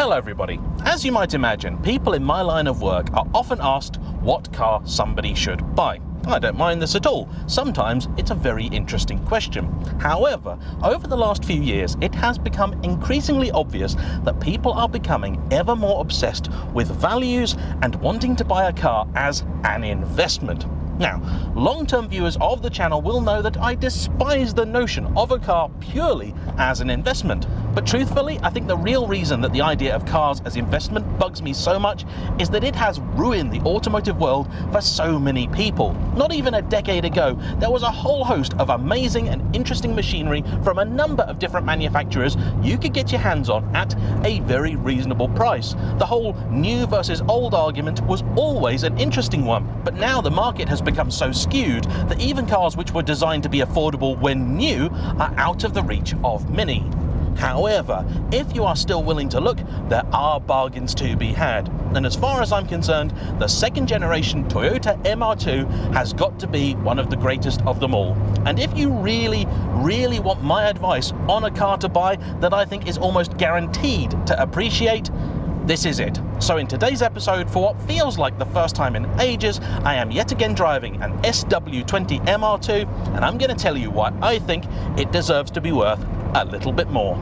Hello everybody. As you might imagine, people in my line of work are often asked what car somebody should buy. I don't mind this at all. Sometimes it's a very interesting question. However, over the last few years, it has become increasingly obvious that people are becoming ever more obsessed with values and wanting to buy a car as an investment. Now, long-term viewers of the channel will know that I despise the notion of a car purely as an investment. But truthfully, I think the real reason that the idea of cars as investment bugs me so much is that it has ruined the automotive world for so many people. Not even a decade ago, there was a whole host of amazing and interesting machinery from a number of different manufacturers you could get your hands on at a very reasonable price. The whole new versus old argument was always an interesting one, but now the market has become so skewed that even cars which were designed to be affordable when new are out of the reach of many. However, if you are still willing to look, there are bargains to be had. And as far as I'm concerned, the second generation Toyota MR2 has got to be one of the greatest of them all. And if you really want my advice on a car to buy that I think is almost guaranteed to appreciate, this is it. So in today's episode, for what feels like the first time in ages, I am yet again driving an SW20 MR2, and I'm going to tell you why I think it deserves to be worth a little bit more.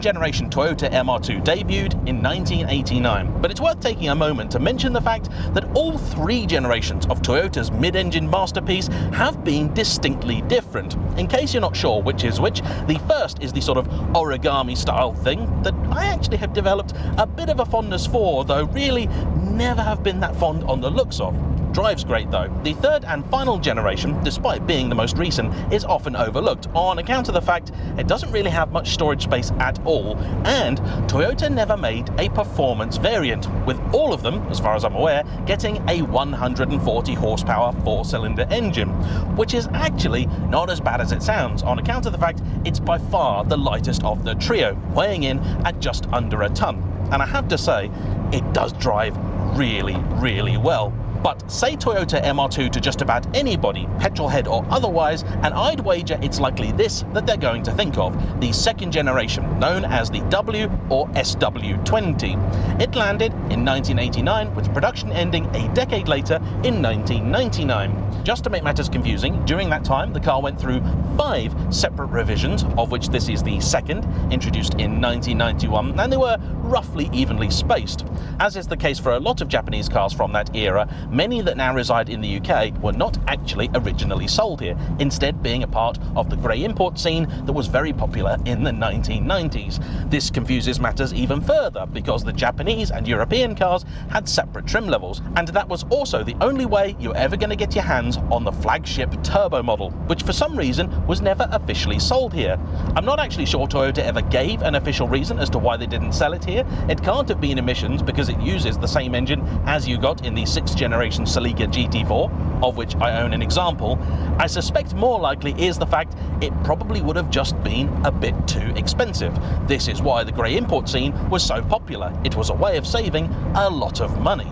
Generation Toyota MR2 debuted in 1989, but it's worth taking a moment to mention the fact that all three generations of Toyota's mid-engine masterpiece have been distinctly different. In case you're not sure which is which, the first is the sort of origami style thing that I actually have developed a bit of a fondness for, though really never have been that fond on the looks of. Drives great though. The third and final generation, despite being the most recent, is often overlooked on account of the fact it doesn't really have much storage space at all, and Toyota never made a performance variant, with all of them, as far as I'm aware, getting a 140 horsepower four-cylinder engine, which is actually not as bad as it sounds on account of the fact it's by far the lightest of the trio, weighing in at just under a ton. And I have to say, it does drive really well. But say Toyota MR2 to just about anybody, petrolhead or otherwise, and I'd wager it's likely this that they're going to think of, the second generation, known as the W or SW20. It landed in 1989, with production ending a decade later in 1999. Just to make matters confusing, during that time the car went through 5 separate revisions, of which this is the second, introduced in 1991, and they were roughly evenly spaced. As is the case for a lot of Japanese cars from that era, many that now reside in the UK were not actually originally sold here, instead being a part of the grey import scene that was very popular in the 1990s. This confuses matters even further because the Japanese and European cars had separate trim levels, and that was also the only way you were ever going to get your hands on the flagship turbo model, which for some reason was never officially sold here. I'm not actually sure Toyota ever gave an official reason as to why they didn't sell it here. It can't have been emissions because it uses the same engine as you got in the 6th generation Celica GT4, of which I own an example. I suspect more likely is the fact it probably would have just been a bit too expensive. This is why the grey import scene was so popular. It was a way of saving a lot of money.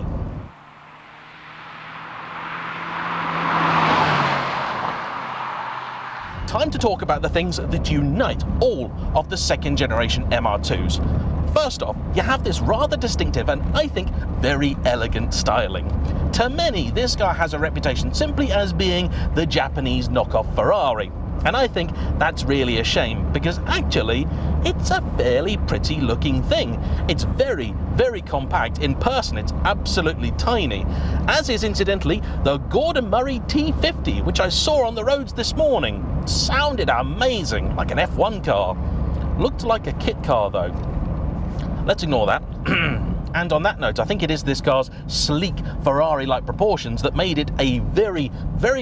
Time to talk about the things that unite all of the second generation MR2s. First off, you have this rather distinctive and I think very elegant styling. To many, this car has a reputation simply as being the Japanese knockoff Ferrari. And I think that's really a shame, because actually it's a fairly pretty looking thing. It's very compact. In person it's absolutely tiny, as is incidentally the Gordon Murray T50, which I saw on the roads this morning. Sounded amazing, like an F1 car. Looked like a kit car though. Let's ignore that. And on that note, I think it is this car's sleek Ferrari-like proportions that made it a very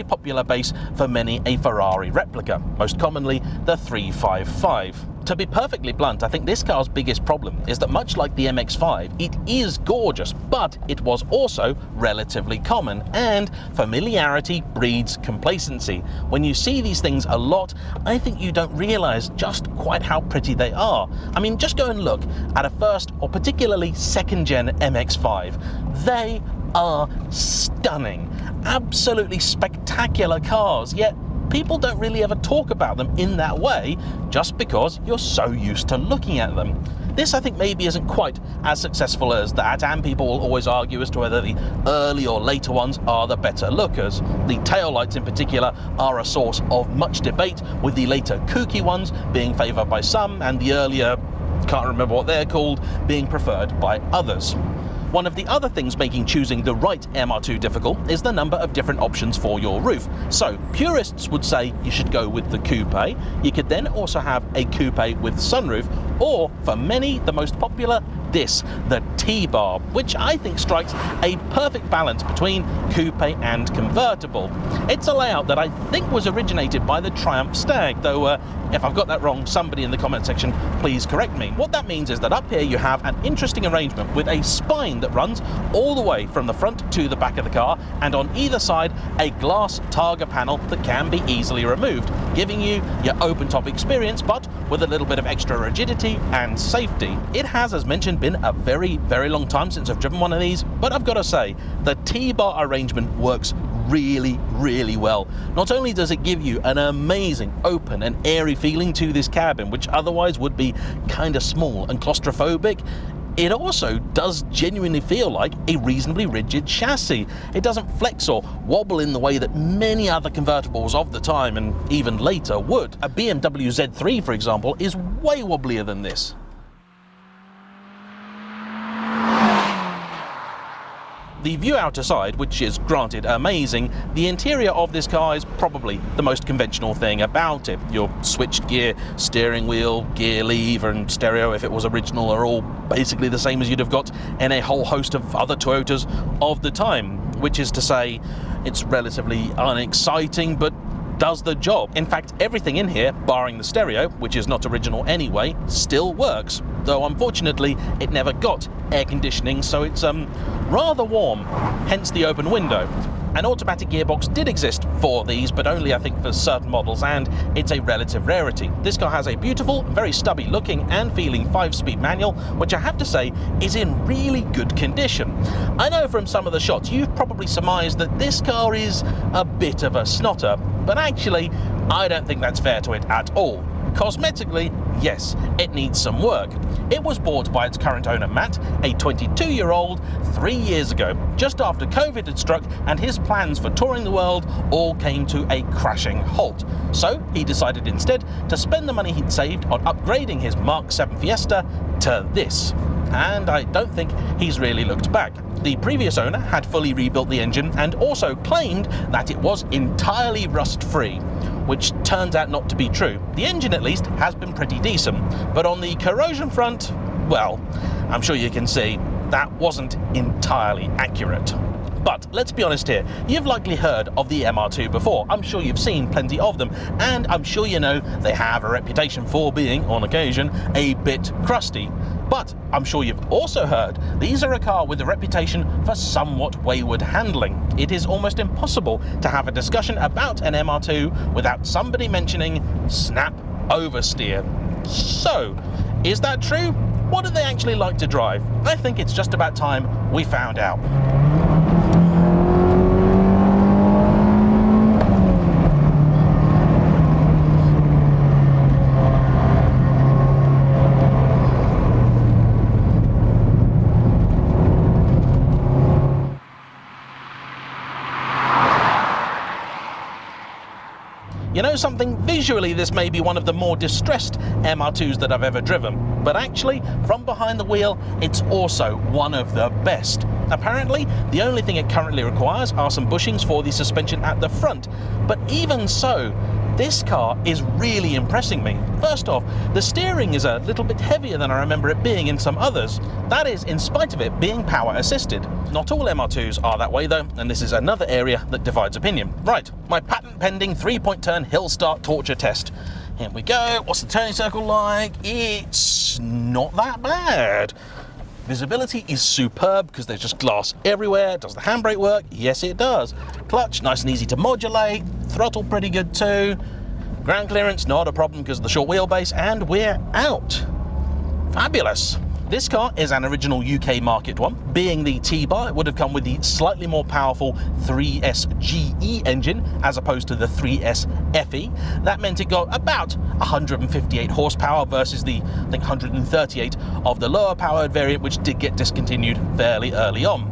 popular base for many a Ferrari replica, most commonly the 355. To be perfectly blunt, I think this car's biggest problem is that much like the MX-5, it is gorgeous, but it was also relatively common, and familiarity breeds complacency. When you see these things a lot, I think you don't realise just quite how pretty they are. I mean, just go and look at a first or particularly second gen MX-5. They are stunning, absolutely spectacular cars, yet people don't really ever talk about them in that way just because you're so used to looking at them. This, I think, maybe isn't quite as successful as that, and people will always argue as to whether the early or later ones are the better lookers. The taillights in particular are a source of much debate, with the later kooky ones being favoured by some and the earlier, can't remember what they're called, being preferred by others. One of the other things making choosing the right MR2 difficult is the number of different options for your roof. So purists would say you should go with the coupe. You could then also have a coupe with sunroof, or for many, the most popular, the T-Bar, which I think strikes a perfect balance between coupe and convertible. It's a layout that I think was originated by the Triumph Stag, though if I've got that wrong, somebody in the comment section please correct me. What that means is that up here you have an interesting arrangement with a spine that runs all the way from the front to the back of the car, and on either side a glass Targa panel that can be easily removed, giving you your open-top experience but with a little bit of extra rigidity and safety. It has, as mentioned, been a very, very long time since I've driven one of these, but I've got to say, the T-Bar arrangement works really, really well. Not only does it give you an amazing open and airy feeling to this cabin, which otherwise would be kind of small and claustrophobic, it also does genuinely feel like a reasonably rigid chassis. It doesn't flex or wobble in the way that many other convertibles of the time and even later would. A BMW Z3, for example, is way wobblier than this. The view out aside, which is granted amazing, the interior of this car is probably the most conventional thing about it. Your switched gear, steering wheel, gear lever and stereo, if it was original, are all basically the same as you'd have got in a whole host of other Toyotas of the time, which is to say it's relatively unexciting but does the job. In fact, everything in here, barring the stereo, which is not original anyway, still works, though unfortunately it never got air conditioning, so it's rather warm, hence the open window. An automatic gearbox did exist for these, but only I think for certain models, and it's a relative rarity. This car has a beautiful, very stubby looking and feeling 5-speed manual, which I have to say is in really good condition. I know from some of the shots you've probably surmised that this car is a bit of a snotter, but actually I don't think that's fair to it at all. Cosmetically, yes, it needs some work. It was bought by its current owner Matt, a 22-year-old, 3 years ago, just after COVID had struck and his plans for touring the world all came to a crashing halt. So he decided instead to spend the money he'd saved on upgrading his Mark 7 Fiesta to this. And I don't think he's really looked back. The previous owner had fully rebuilt the engine and also claimed that it was entirely rust-free, which turns out not to be true. The engine, at least, has been pretty decent, but on the corrosion front, well, I'm sure you can see that wasn't entirely accurate. But let's be honest here, you've likely heard of the MR2 before. I'm sure you've seen plenty of them, and I'm sure you know they have a reputation for being, on occasion, a bit crusty. But I'm sure you've also heard these are a car with a reputation for somewhat wayward handling. It is almost impossible to have a discussion about an MR2 without somebody mentioning snap oversteer. So, is that true? What do they actually like to drive? I think it's just about time we found out. You know something? Visually, this may be one of the more distressed MR2s that I've ever driven, but actually, from behind the wheel, it's also one of the best. Apparently, the only thing it currently requires are some bushings for the suspension at the front, but even so, this car is really impressing me. First off, the steering is a little bit heavier than I remember it being in some others. That is in spite of it being power assisted. Not all MR2s are that way though, and this is another area that divides opinion. Right, my patent pending 3-point turn hill start torture test. Here we go. What's the turning circle like? It's not that bad. Visibility is superb because there's just glass everywhere. Does the handbrake work? Yes, it does. Clutch, nice and easy to modulate. Throttle, pretty good too. Ground clearance, not a problem because of the short wheelbase, and we're out. Fabulous. This car is an original UK market one. Being the T-Bar, it would have come with the slightly more powerful 3S GE engine as opposed to the 3S FE. That meant it got about 158 horsepower versus the, I think, 138 of the lower powered variant, which did get discontinued fairly early on.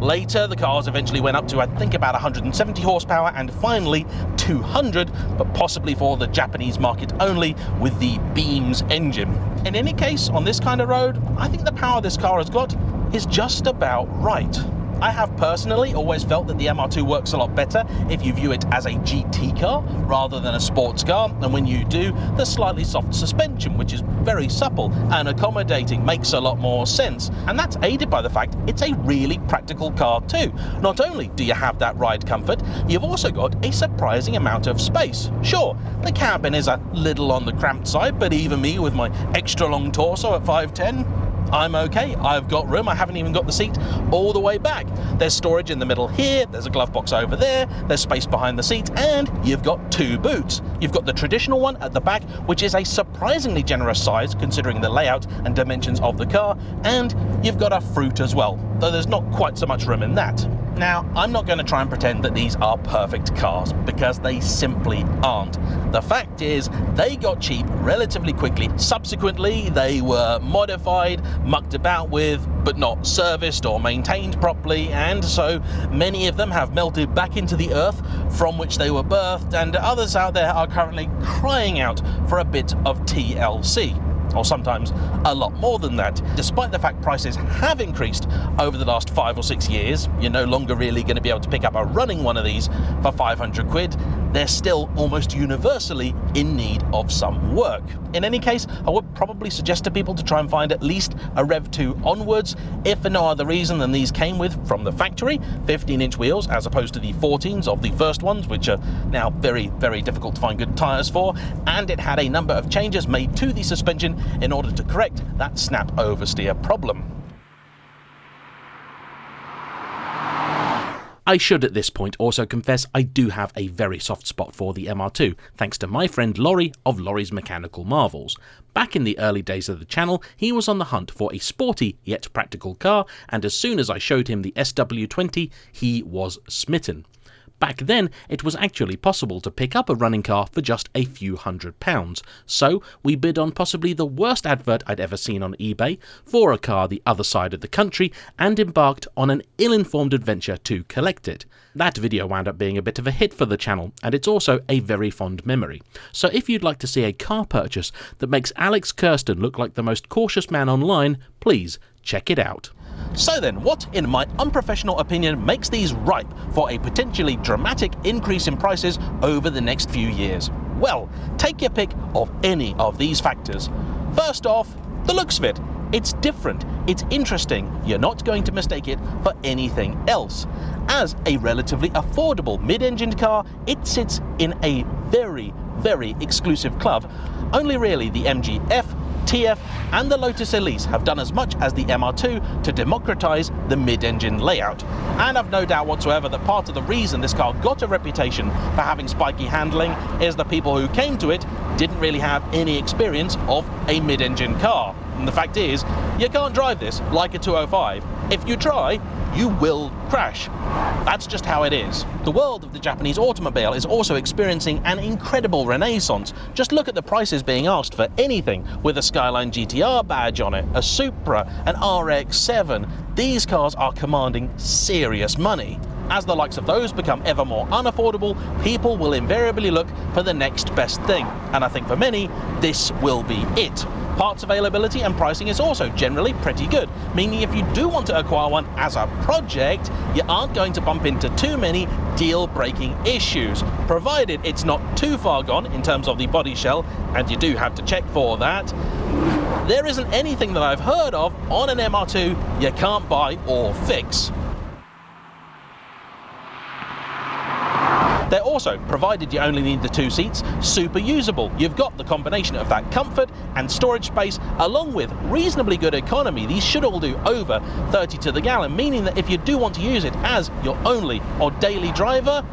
Later, the cars eventually went up to, I think, about 170 horsepower and finally 200, but possibly for the Japanese market only with the Beams engine. In any case, on this kind of road, I think the power this car has got is just about right. I have personally always felt that the MR2 works a lot better if you view it as a GT car rather than a sports car, and when you do, the slightly soft suspension, which is very supple and accommodating, makes a lot more sense, and that's aided by the fact it's a really practical car too. Not only do you have that ride comfort, you've also got a surprising amount of space. Sure, the cabin is a little on the cramped side, but even me with my extra long torso at 5'10", I'm okay. I've got room. I haven't even got the seat all the way back. There's storage in the middle here, there's a glove box over there, there's space behind the seat, and you've got two boots. You've got the traditional one at the back, which is a surprisingly generous size considering the layout and dimensions of the car, and you've got a fruit as well, though there's not quite so much room in that. Now, I'm not going to try and pretend that these are perfect cars, because they simply aren't. The fact is, they got cheap relatively quickly. Subsequently, they were modified, mucked about with, but not serviced or maintained properly, and so many of them have melted back into the earth from which they were birthed, and others out there are currently crying out for a bit of TLC. Or sometimes a lot more than that. Despite the fact prices have increased over the last 5 or 6 years, you're no longer really going to be able to pick up a running one of these for 500 quid, they're still almost universally in need of some work. In any case, I would probably suggest to people to try and find at least a Rev 2 onwards, if for no other reason than these came with, from the factory, 15-inch wheels as opposed to the 14s of the first ones, which are now very, very difficult to find good tyres for, and it had a number of changes made to the suspension in order to correct that snap oversteer problem. I should at this point also confess I do have a very soft spot for the MR2, thanks to my friend Laurie of Laurie's Mechanical Marvels. Back in the early days of the channel, he was on the hunt for a sporty yet practical car, and as soon as I showed him the SW20, he was smitten. Back then, it was actually possible to pick up a running car for just a few £100s, so we bid on possibly the worst advert I'd ever seen on eBay for a car the other side of the country and embarked on an ill-informed adventure to collect it. That video wound up being a bit of a hit for the channel, and it's also a very fond memory. So if you'd like to see a car purchase that makes Alex Kirsten look like the most cautious man online, please check it out. So then, what, in my unprofessional opinion, makes these ripe for a potentially dramatic increase in prices over the next few years? Well, take your pick of any of these factors. First off, the looks of it. It's different, it's interesting, you're not going to mistake it for anything else. As a relatively affordable mid-engined car, it sits in a very, very exclusive club. Only really the MG F, TF and the Lotus Elise have done as much as the MR2 to democratise the mid-engine layout. And I've no doubt whatsoever that part of the reason this car got a reputation for having spiky handling is the people who came to it didn't really have any experience of a mid-engine car. And the fact is, you can't drive this like a 205. If you try, you will crash. That's just how it is. The world of the Japanese automobile is also experiencing an incredible renaissance. Just look at the prices being asked for anything with a Skyline GTR badge on it, a Supra, an RX-7. These cars are commanding serious money. As the likes of those become ever more unaffordable, people will invariably look for the next best thing. And I think for many, this will be it. Parts availability and pricing is also generally pretty good, meaning if you do want to acquire one as a project, you aren't going to bump into too many deal-breaking issues, provided it's not too far gone in terms of the body shell, and you do have to check for that. There isn't anything that I've heard of on an MR2 you can't buy or fix. They're also, provided you only need the 2 seats, super usable. You've got the combination of that comfort and storage space along with reasonably good economy. These should all do over 30 to the gallon, meaning that if you do want to use it as your only or daily driver,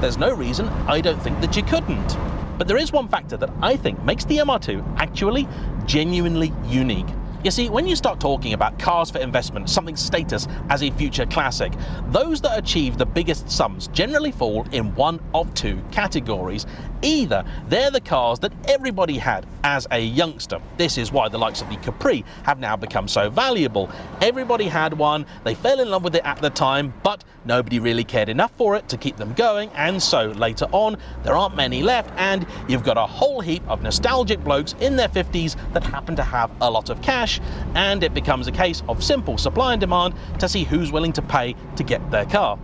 there's no reason I don't think that you couldn't. But there is one factor that I think makes the MR2 actually genuinely unique. You see, when you start talking about cars for investment, something status as a future classic, those that achieve the biggest sums generally fall in one of 2 categories. Either they're the cars that everybody had as a youngster. This is why the likes of the Capri have now become so valuable. Everybody had one, they fell in love with it at the time, but nobody really cared enough for it to keep them going, and so later on there aren't many left, and you've got a whole heap of nostalgic blokes in their 50s that happen to have a lot of cash, and it becomes a case of simple supply and demand to see who's willing to pay to get their car.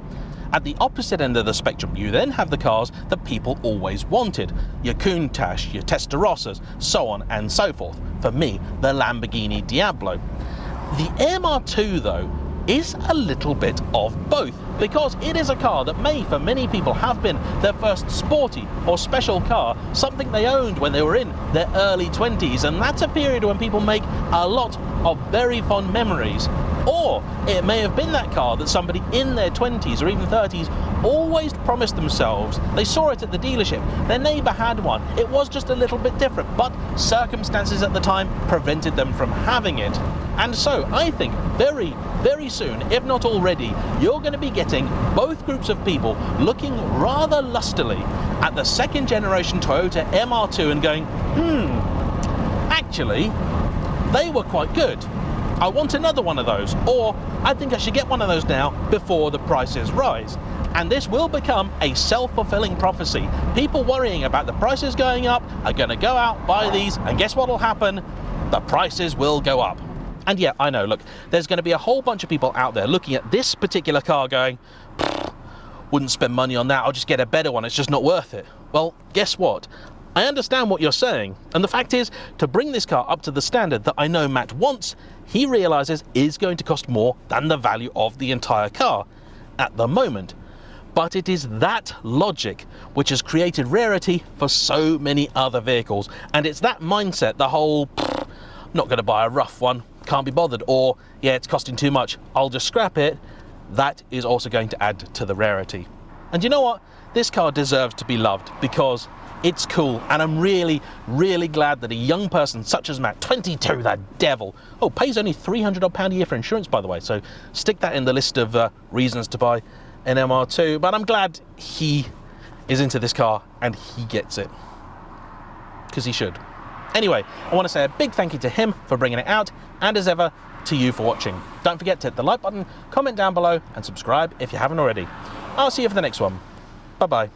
At the opposite end of the spectrum, you then have the cars that people always wanted. Your Countach, your Testarossas, so on and so forth. For me, the Lamborghini Diablo. The MR2 though is a little bit of both, because it is a car that may for many people have been their first sporty or special car, something they owned when they were in their early 20s, and that's a period when people make a lot of very fond memories. Or it may have been that car that somebody in their 20s or even 30s always promised themselves. They saw it at the dealership, their neighbour had one, it was just a little bit different, but circumstances at the time prevented them from having it. And so I think very, very soon, if not already, you're going to be getting both groups of people looking rather lustily at the 2nd generation Toyota MR2 and going, actually, they were quite good. I want another one of those, or I think I should get one of those now before the prices rise. And this will become a self-fulfilling prophecy. People worrying about the prices going up are going to go out, buy these, and guess what will happen? The prices will go up. And yeah, I know, look, there's going to be a whole bunch of people out there looking at this particular car going, wouldn't spend money on that, I'll just get a better one, it's just not worth it. Well, guess what? I understand what you're saying, and the fact is, to bring this car up to the standard that I know Matt wants, he realises is going to cost more than the value of the entire car at the moment. But it is that logic which has created rarity for so many other vehicles, and it's that mindset, the whole, I'm not going to buy a rough one, can't be bothered, or yeah, it's costing too much, I'll just scrap it, that is also going to add to the rarity. And you know what? This car deserves to be loved because it's cool, and I'm really, really glad that a young person such as Matt, 22, that devil, pays only £300 odd a year for insurance, by the way, so stick that in the list of reasons to buy an MR2, but I'm glad he is into this car and he gets it, because he should. Anyway, I want to say a big thank you to him for bringing it out, and as ever, to you for watching. Don't forget to hit the like button, comment down below, and subscribe if you haven't already. I'll see you for the next one. Bye-bye.